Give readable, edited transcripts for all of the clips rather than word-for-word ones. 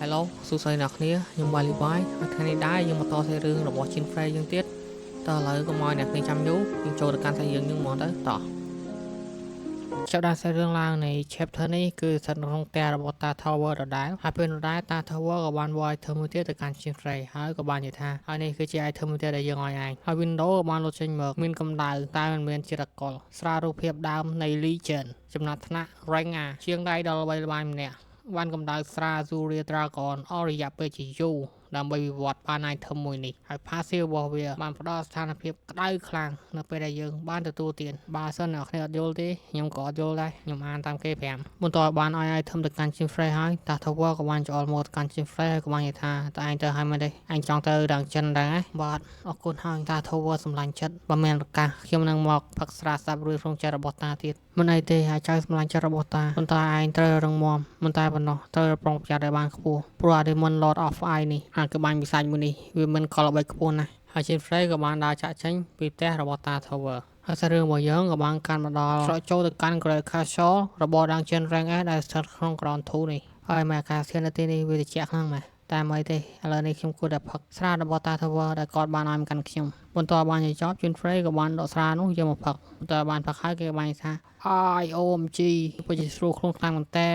Hello សួស្តីអ្នកគ្នាខ្ញុំបានលីបាយហើយថ្ងៃនេះដែរយើងមកតសេរឿងរបស់ Chin Frey យើងទៀតតើឥឡូវកុំឲ្យអ្នកគ្នាចាំយូរយើងចូលទៅកាន់សាច់រឿងយើងហ្មងទៅតោះចាប់ដើមសាច់រឿងឡើងនៃ chapter នេះគឺស្ថិតនៅក្នុងផ្ទះរបស់តា Tower ដដែលហើយពេលនោះដែរតា Tower ក៏បានវាយ item មួយទៀតទៅកាន់ Chin Frey ហើយក៏បាននិយាយថាហើយនេះគឺជា item មួយទៀតដែលយើងឲ្យឯងហើយ Windows ក៏បានលុតចេញមកមានកម្ដៅតែមិនមានជាតិអាល់កុលស្រាលរូបភាពដើមនៃ Legend ចំណាត់ថ្នាក់ Rank A ជាងដៃដល់ល្បីល្បាញម្នាក់បានកម្ដៅស្រាល Zuria Dragon អស់រយៈពេលជាយូរដើម្បីវិវត្តបាន item មួយនេះហើយ passive របស់វាបានផ្ដល់ស្ថានភាពក្តៅខ្លាំងនៅពេលដែលយើងបានទទួលទានបើសិនអ្នកគ្នាអត់យល់ទេខ្ញុំក៏អត់យល់ដែរខ្ញុំអានតាមគេ5បន្ទាប់បានឲ្យ item ទៅកាន់ Chin Frey ហើយតា Tower ក៏បានចូលមកទៅកាន់ Chin Frey ហើយក៏បាននិយាយថាតើឯងទៅហើយមិនទេអញចង់ទៅដល់ចិនដែរបាទអរគុណហើយតា Tower សម្លាញ់ចិត្តបើមានឱកាសខ្ញុំនឹងមកផឹកស្រាសាប់រួយក្នុងចិត្តរបស់តាទៀតមិនអីទេអាចៅសម្លាញ់ចិត្តរបស់តាប៉ុន្តែឯងត្រូវរឹងមាំមិនតែប៉ុណ្ណោះត្រូវប្រុងប្រយ័ត្នឲ្យបានខ្ពស់ព្រោះ Demon Lord of Eye នេះអាចក៏បានវិសាចមួយនេះវាមិនក៏ល្បីខ្ពស់ណាស់ហើយ Chin Frey ក៏បានដើរចាក់ចេញពីផ្ទះរបស់តា Tower ហើយសាររឿងរបស់យើងក៏បានកាន់មកដល់ច្រកចូលទៅកាន់ Great Castle របស់ Dungeon Rank S ដែលស្ថិតក្នុង Ground 2នេះហើយមកអាកាសធាតុនៅទីនេះវាត្រជាក់ខ្លាំងណាស់តែមិនទេឥឡូវនេះខ្ញុំគួរតែផឹកស្រារបស់តា Tower ដែលគាត់បានឲ្យមកកាន់ខ្ញុំបន្ទាប់បានចប់ Chin Frey ក៏បានដកស្រានោះយកមកផឹកបន្ទាប់បានផឹកហើយគេបានថា OMG ពិតជាស្រួលខ្លួនខ្លាំងមែនតើ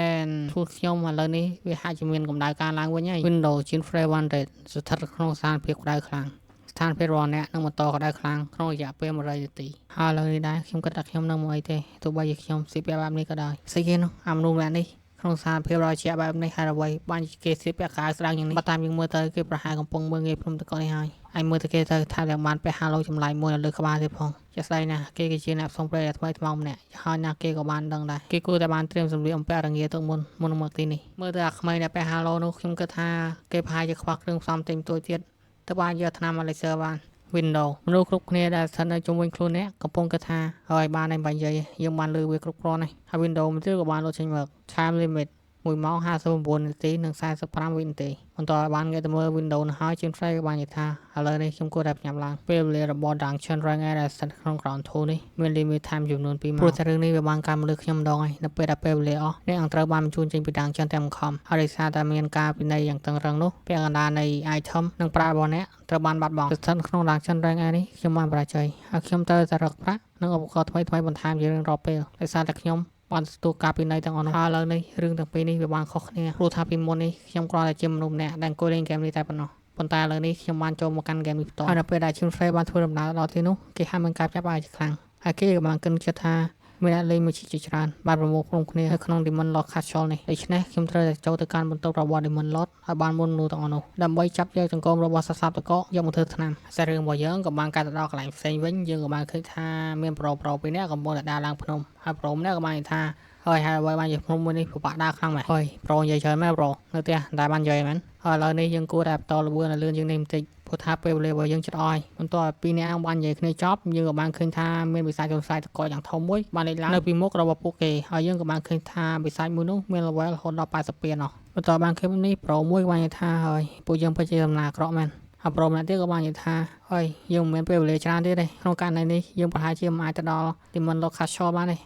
ខ្លួនខ្ញុំឥឡូវនេះវាហាក់ជាមានកម្ដៅកើនឡើងវិញហើយ Windows Chin Frey 100ស្ថិតក្នុងស្ថានភាពក្តៅខ្លាំងស្ថានភាពរបស់អ្នកនឹងបន្តក្តៅខ្លាំងក្នុងរយៈពេល100នាទីហើយឥឡូវនេះដែរខ្ញុំគិតថាខ្ញុំនឹងមកអីទេទោះបីជាខ្ញុំស៊ីបែបនេះក៏ដោយស្អីគេនោះអាមនុស្សម្នាក់នេះក្នុងស្ថានភាពរយៈបែបនេះហើយអ្វីបានគេស្លៀកពាក់ខោស្រាំងយ៉ាងនេះបើតាមយើងមើលទៅគេប្រហែលកំពុងមើលងាយភ្នំតកនេះហើយហើយមើលទៅគេទៅថាទាំងបានពាក់ហាឡូចម្លែកមួយនៅលើក្បាលទៀតផងជាក់ស្ដែងណាស់គេគឺជាអ្នកផ្សងព្រេងថ្មីថ្មោងម្នាក់ហើយណាគេក៏បានដឹងដែរគេគួរតែបានត្រៀមសម្លៀកបំពាក់រងាទៅមុនមកទីនេះមើលទៅអាក្មេងដែលពាក់ហាឡូនោះខ្ញុំគិតថាគេប្រហែលជាខ្វះគ្រឿងផ្សំទិញទួយទៀតទៅបានយកថ្នាំអាឡេសឺបាន Windows មនុស្សគ្រប់គ្នាដែលស្ថិតនៅជុំវិញខ្លួនអ្នកកំពុងគិតថាហើយបានឯងបាញ់និយាយយើងបានលើវាគ្រប់គ្រាន់ហើយហើយ Windows មួយទៀតក៏បានលុតចេញមក Time Limit 1 ម៉ោង 59 នាទីនិង 45 វិនាទីបន្តឲ្យបានងាកទៅមើល Windows នោះហើយ Chin Frey ក៏បាននិយាយថាឥឡូវនេះខ្ញុំគួរតែផ្ញើឡើងពេលវេលារបស់ Dungeon Rank S ដែលស្ថិតក្នុង Ground 2 នេះមាន limit time ចំនួន2ម៉ោងព្រោះតែរឿងនេះវាបានកើតមកលើខ្ញុំម្ដងហើយនៅពេលដែលពេលវេលាអស់អ្នកនឹងត្រូវបានបញ្ជូនចេញពី Dungeon ទាំងបង្ខំហើយដោយសារតែមានការពិន័យយ៉ាងតឹងរ៉ឹងនោះពាក់កណ្ដាលនៃ item និងប្រាក់របស់អ្នកត្រូវបានបាត់បង់ស្ថិតក្នុង Dungeon Rank S នេះខ្ញុំបានបរាជ័យហើយខ្ញុំត្រូវតែរកប្រាក់និងឧបករណ៍ថ្មីៗបន្ថែមជារៀងរាល់ពេលដោយសារតែខ្ញុំបានទទួលការពិន័យទាំងអស់នោះហើយឥឡូវនេះរឿងទាំងពីរនេះវាបានខុសគ្នាព្រោះថាពីមុននេះខ្ញុំគ្រាន់តែជាមនុស្សម្នាក់ដែលអង្គុយលេងហ្គេមនេះតែប៉ុណ្ណោះប៉ុន្តែឥឡូវនេះខ្ញុំបានចូលមកកាន់ហ្គេមនេះផ្ទាល់ហើយនៅពេលដែល Chin Frey បានធ្វើដំណើរដល់ទីនោះគេហាក់មានការចាប់អារម្មណ៍ខ្លាំងហើយគេក៏បានគិតចិត្តថាមានអ្នកលេងមួយជាច្រើនបានប្រមូលផ្តុំគ្នានៅក្នុង Demon Lord Castle នេះដូច្នេះខ្ញុំត្រូវតែចូលទៅកាន់បន្ទប់របស់ Demon Lord ឲ្យបានមុននោះទាំងអស់នោះដើម្បីចាប់យកចង្កូមរបស់សត្វសាបតកយកមកធ្វើថ្នាំសាររឿងរបស់យើងក៏បានកាត់ទៅដល់កន្លែងផ្សេងវិញយើងក៏បានឃើញថាមានប្រូពីរនាក់កំពុងតែដើរឡើងភ្នំហើយប្រូម្នាក់ក៏បាននិយាយថាហើយអ្វីបានជាភ្នំមួយនេះពិបាកដើរខ្លាំងមែនហើយប្រូនិយាយច្រើនមែនប្រូនៅផ្ទះតែបាននិយាយមែនហើយឥឡូវនេះយើងគួរតែបន្តល្បឿនឲ្យលឿនជាងនេះបន្តិចព្រោះថាពេលវេលារបស់យើងចិត្តអស់បន្ទាប់ពី2នាក់បាននិយាយគ្នាចប់យើងក៏បានឃើញថាមានបិសាចសង្ស័យតកយ៉ាងធំមួយបានលេចឡើងនៅពីមុខរបស់ពួកគេហើយយើងក៏បានឃើញថាបិសាចមួយនោះមាន level រហូតដល់80%ណោះបន្ទាប់បានឃើញនេះប្រូមួយក៏បាននិយាយថាហើយពួកយើងពិតជាដំណើរអាក្រក់មែនហើយប្រូម្នាក់ទៀតក៏បាននិយាយថាហើយយើងមិនមានពេលវេលាច្រើនទៀតទេក្នុងករណីនេះយើងប្រហែលជាមិនអាចទៅដល់ Demon Lord Castle បានទេ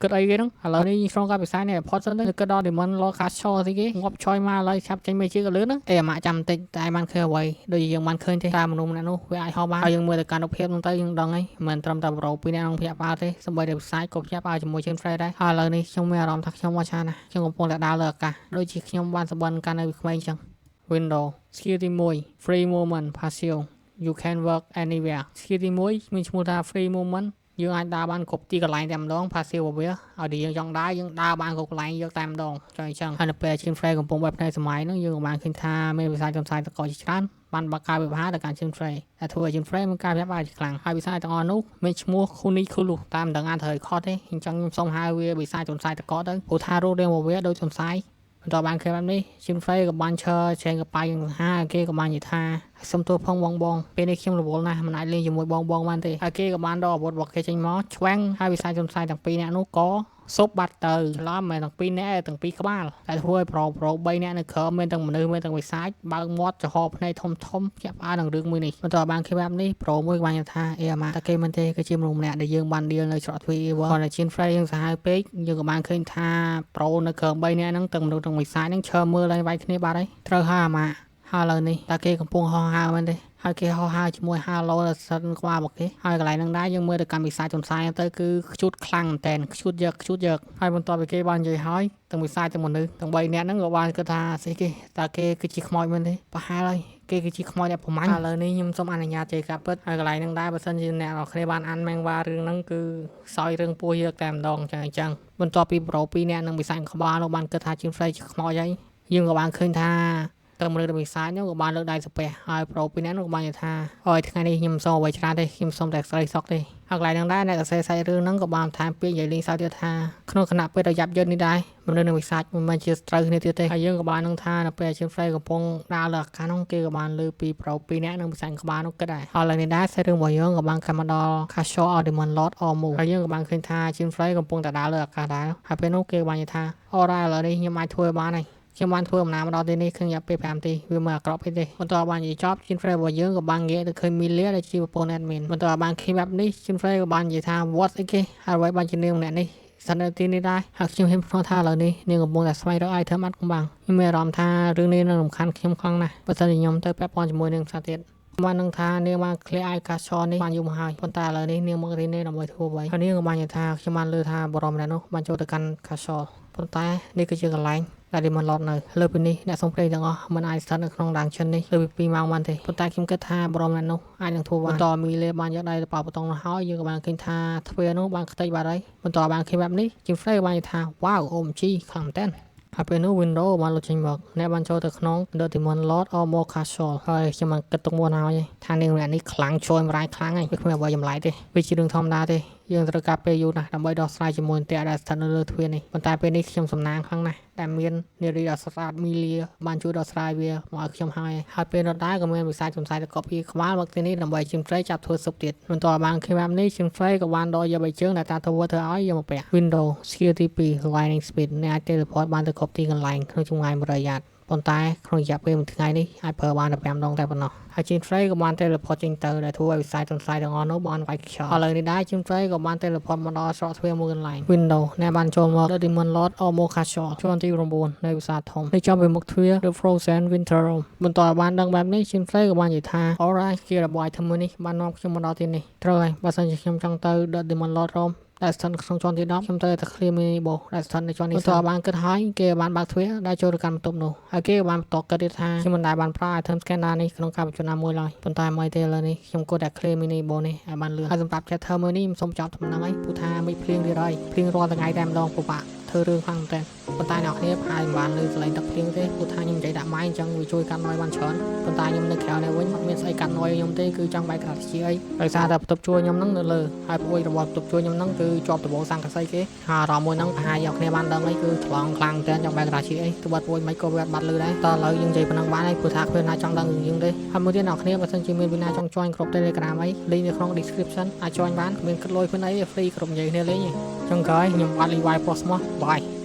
គិតអីគេហ្នឹងឥឡូវនេះក្នុងការបិសាចនេះផុតសិនទៅគិតដល់ Demon Lord Castle ស្អីគេងាប់ឆយមកឥឡូវឆាប់ចេញមេជាក៏លឿនហ្នឹងអាម៉ាក់ចាំបន្តិចតែបានឃើញអ្វីដូចយើងបានឃើញទេតែមនុស្សម្នាក់នោះវាអាចហោះបានហើយយើងមើលទៅកាន់រូបភាពហ្នឹងទៅយើងដឹងហើយមិនត្រឹមតែប្រូពីរនាក់នឹងភ្ញាក់ផ្អើលទេសូម្បីតែបិសាចក៏ភ្ញាក់ផ្អើលជាមួយ Chin Frey ដែរហើយឥឡូវនេះខ្ញុំមានអារម្មណ៍ថាខ្ញុំអត់ឆានណាខ្ញុំកំពុងតែដើរលើអាកាសដូចជាខ្ញុំបានសម្បត្តិកាន់នៅពីក្មេងចឹង Windows Skill ទី1 Free Movement Passive You can work anywhere Skill ទី1មានឈ្មោះថា Free Movement យើងអាចដើរបានគ្រប់ទីកន្លែងតែម្ដង Passive របស់វាឲ្យតែយើងចង់ដើរយើងដើរបានគ្រប់កន្លែងយកតែម្ដងចង់អញ្ចឹងហើយនៅពេល Chin Frey កំពុងបែបផ្នែកសម័យហ្នឹងយើងក៏បានឃើញថាមានវិស័យចំសាយតកជាច្រើនបានបើកការវិវត្តទៅកាន់ Chin Frey តែធ្វើឲ្យ Chin Frey មានការផ្លាស់ប្ដូរជាខ្លាំងហើយវិស័យទាំងអស់នោះមានឈ្មោះ Kunikulu តាមមិនដឹងអាចត្រូវខុសទេអញ្ចឹងខ្ញុំសូមហៅវាវិស័យចំសាយតកទៅព្រោះថារូបរាងរបស់វាដូចចំសាយបន្ទាប់បានឃើញបែបនេះ Chin Frey ក៏បានឈរឆេងកប៉ាល់យ៉ាងសាហាវគេក៏បាននិយាយថា សុំទោសផងបងពេលនេះខ្ញុំរវល់ណាស់មិនអាចលេងជាមួយបងបានទេហើយគេក៏បានដកអាវុធរបស់គេចេញមកឆ្វាំងហើយវិស័យជនផ្សាយទាំងពីរនាក់នោះក៏សុបបាត់ទៅច្រឡំមែនទាំងពីរនាក់ទាំងពីរក្បាលតែធ្វើឲ្យប្រុស3នាក់នៅក្រោមមានទាំងមនុស្សមានទាំងវិស័យបើកមាត់ចំហភ្នែកធំភ្ញាក់ផ្អើលនឹងរឿងមួយនេះបន្ទាប់បានគេបែបនេះប្រុសមួយបានថាអេអាម៉ាតែគេមិនទេគឺជាមនុស្សម្នាក់ដែលយើងបានឌីលនៅច្រកទ្វីអ៊ីវគាត់តែជៀនហ្វ្រេយើងសាហាវពេកយើងក៏បានឃើញថាប្រុសនៅក្រោម3នាក់ហ្នឹងទាំងមនុស្សទាំងវិស័យហ្នឹងឈើមើលឲ្យវាយគ្នាបាត់ហើយត្រូវហើយអាម៉ាហើយឥឡូវនេះតើគេកំពុងហោះហើរមែនទេហើយគេហោះហើរជាមួយហាឡូដល់សិនក្បាលរបស់គេហើយកន្លែងហ្នឹងដែរយើងមើលទៅកម្មវិស័យចន្សាយទៅគឺខ្ជូតខ្លាំងមែនតើខ្ជូតយកហើយបន្ទាប់ពីគេបាននិយាយហើយទាំងវិស័យទាំងមនុស្សទាំង3នាក់ហ្នឹងក៏បានគិតថាស្អីគេតើគេគឺជាខ្មោចមែនទេប្រហែលហើយគេគឺជាខ្មោចអ្នកប្រមាញ់ឥឡូវនេះខ្ញុំសូមអនុញ្ញាតជ័យកាប់ពិតហើយកន្លែងហ្នឹងដែរបើសិនជាអ្នកនរគ្នាបានអានម៉ាំងវ៉ារឿងហ្នឹងគឺសោយរឿងពោះយកតែម្ដងអញ្ចឹងបន្ទាប់ពីប្រូ2នាក់នឹងវិស័យក្បាលនោះបានគិតថាជាផ្សេងជាខ្មោចហើយយើងក៏បានឃើញថាតែមនុស្សដែលវិស័យនោះក៏បានលើកដៃសាពះហើយប្រូ2នាក់នោះក៏បាននិយាយថាអូយថ្ងៃនេះខ្ញុំសូមអ្វីច្រើនទេខ្ញុំសូមតែស្រីសក់ទេហើយកន្លែងហ្នឹងដែរអ្នកសរសេរសាច់រឿងហ្នឹងក៏បានថែមពាក្យនិយាយលេងសើចទៀតថាក្នុងគណៈពេលដែលយ៉ាប់យឺតនេះដែរមនុស្សនឹងវិស័យមិនមែនជាត្រូវគ្នាទៀតទេហើយយើងក៏បាននឹងថានៅពេលជាផ្សេងកំពុងដើរលើអាកាសហ្នឹងគេក៏បានលើពីប្រូ2នាក់នឹងវិស័យក្បាលនោះគិតដែរហើយឡើយនេះដែរសាច់រឿងរបស់យើងក៏បានកម្មដល់ Casual Demon Lord Ormo ហើយយើងក៏បានឃើញថាជាផ្សេងកំពុងតែដើរលើអាកាសដែរហើយពេលនោះគេក៏បាននិយាយថាអូរ៉ាឥឡូវនេះខ្ញុំអាចធ្វើបានហើយខ្ញុំបានធ្វើដំណើរមកដល់ទីនេះក្នុងរយៈពេល5នាទីវាមិនអាក្រក់ពេកទេបន្ទាប់បាននិយាយចប់ជីនហ្វ្រេរបស់យើងក៏បានងាកទៅឃើញមីលាដែលជាប្រពន្ធ admin បន្ទាប់បានឃើញបែបនេះជីនហ្វ្រេក៏បាននិយាយថា what អីគេហើយអ្វីបានជានាងម្នាក់នេះស្ថិតនៅទីនេះដែរហើយខ្ញុំហ៊ានផ្ដោតថាឥឡូវនេះនាងកំពុងតែស្វែងរក item អត់កំបាំងខ្ញុំមានអារម្មណ៍ថារឿងនេះនឹងរំខានខ្ញុំខ្លាំងណាស់បើសិនជាខ្ញុំទៅពាក់ព័ន្ធជាមួយនាងផ្សេងទៀតបាននឹងថានាងបាន clear អាយកាសឆនេះបានយូរមកហើយប៉ុន្តែឥឡូវនេះនាងមកទីនេះដើម្បីធ្វើអ្វីហើយនាងក៏បាននិយាយថាខ្ញុំបានលើថាបរមម្នាក់នោះបានចូលទៅកាន់កាសឆប៉ុន្តែនេះគឺជាកន្លែងដែល Demon Lord នៅលើពីនេះអ្នកសំព្រេងទាំងអស់មិនអាចស្ថិតនៅក្នុងដាងឈិននេះលើពី2ម៉ោងបានទេប៉ុន្តែខ្ញុំគិតថាបរមម្នាក់នោះអាចនឹងធ្វើបានបន្តមីលេបានយកដៃទៅប៉ាបតុងនោះហើយយើងក៏បានឃើញថាទ្វារនោះបានខ្ទេចបាត់ហើយបន្តបានឃើញបែបនេះជាង Frey បាននិយាយថា wow OMG ខ្លាំងមែនហើយពេលនោះ window បានលុបចេញមកអ្នកបានចូលទៅក្នុង The Demon Lord Ormo Castle ហើយខ្ញុំបានគិតទុកមុនហើយថានាងម្នាក់នេះខ្លាំងជួយម្រាយខ្លាំងហើយវាគ្មានអ្វីចម្លែកទេវាជារឿងធម្មតាទេយើងត្រូវការពេលយូរណាស់ដើម្បីដោះស្រាយជាមួយអន្ទាក់ដែលស្ថិតនៅលើទ្វារនេះប៉ុន្តែពេលនេះខ្ញុំសំណាងខ្លាំងណាស់ដែលមាននារីដ៏ស្អាតមីលាបានជួយដោះស្រាយវាមកឲ្យខ្ញុំហើយពេលនោះដែរក៏មានវិស័យសំសាយទៅកប់ពីក្បាលមកទីនេះដើម្បីជិមហ្វ្រេចាប់ធ្វើសុបទៀតបន្ទាប់បានឃើញបែបនេះជិមហ្វ្រេក៏បានដកយកបីជើងដែលតាទៅធ្វើឲ្យយកមកពាក់ Window Skill ទី2 Lightning Speed អ្នកអាច teleport បានទៅគ្រប់ទីកន្លែងក្នុងចម្ងាយ100 យ៉ាតប៉ុន្តែក្នុងរយៈពេល1ថ្ងៃនេះអាចប្រើបានតែ5ដងតែប៉ុណ្ណោះហើយជីនហ្វ្រេក៏បាន teleport ចេញទៅដែលធ្វើឲ្យវិស័យទន្សាយទាំងអស់នោះបានវាយខ្យល់ឥឡូវនេះដែរជីនហ្វ្រេក៏បាន teleport មកដល់ស្រកទ្វារមួយកន្លែង Window អ្នកបានចូលមក The Demon Lord Ormo Castle ជាន់ទី9នៃវិសាលធំនេះចំពីមុខទ្វារ The Frozen Winter Room បន្ទាប់បានដឹងបែបនេះជីនហ្វ្រេក៏បាននិយាយថា Alright ជារបស់ item មួយនេះបាននាំខ្ញុំមកដល់ទីនេះត្រូវហើយបើសិនជាខ្ញុំចង់ទៅ The Demon Lord Roomដែលស្ថិតក្នុងជាន់ទី10ខ្ញុំទៅតែ clear mini boss ដែលស្ថិតនៅជាន់នេះបន្តបានគិតហើយគេបានបើកទ្វារដែលចូលទៅកាន់បន្ទប់នោះហើយគេក៏បានបន្តគិតទៀតថាខ្ញុំមិនដែលបានប្រើ item scanner នេះក្នុងការបញ្ចូលណាមួយឡើយប៉ុន្តែមកទេឥឡូវនេះខ្ញុំគួរតែ clear mini boss នេះឲ្យបានលឿនហើយសម្រាប់ chapter មួយនេះខ្ញុំសូមចប់ដំណឹងហើយព្រោះថាមិនភ្លៀងទៀតហើយភ្លៀងរាល់ថ្ងៃតែម្ដងពិបាកធ្វើរឿងខ្លាំងមែនតើប៉ុន្តែអ្នកគ្នាប្រហែលមិនបានលើសលេងទឹកភ្លៀងទេព្រោះថាខ្ញុំនិយាយដាក់ម៉ៃអញ្ចឹងវាជួយកាត់ noise បានច្រើនប៉ុន្តែខ្ញុំនៅក្រៅនេះវិញអត់មានស្អីកាត់ noise ខ្ញុំទេគឺចង់បែកក្រាតជាអីដោយសារតែបន្ទប់ជួលខ្ញុំហ្នឹងនៅលើហើយព្រួយរបស់បន្ទប់ជួលខ្ញុំហ្នឹងគឺជាប់ដបសង្កសីគេហើយអារម្មណ៍មួយហ្នឹងប្រហែលអ្នកគ្នាបានដឹងអីគឺថ្លង់ខ្លាំងមែនតើចង់បែកក្រាតជាអីគឺបាត់ព្រួយមិនក៏វាអត់បាត់លើដែរតើឥឡូវយើងនិយាយប៉ុណ្ណឹងបានហើយព្រោះថាគ្មានណាចង់ដឹងយើងទេហើយមួយទៀតអ្នកគ្នាបើសិនជាមានវិណាចង់ join ក្រុម Telegram អីលេងនៅក្នុង description អាច join បានគ្មានគិតលុយគ្មានអី free ក្រុមនិយាយគ្នាលេងអញ្ចឹងក្រោយខ្ញុំបាត់ Levi Prosmos bye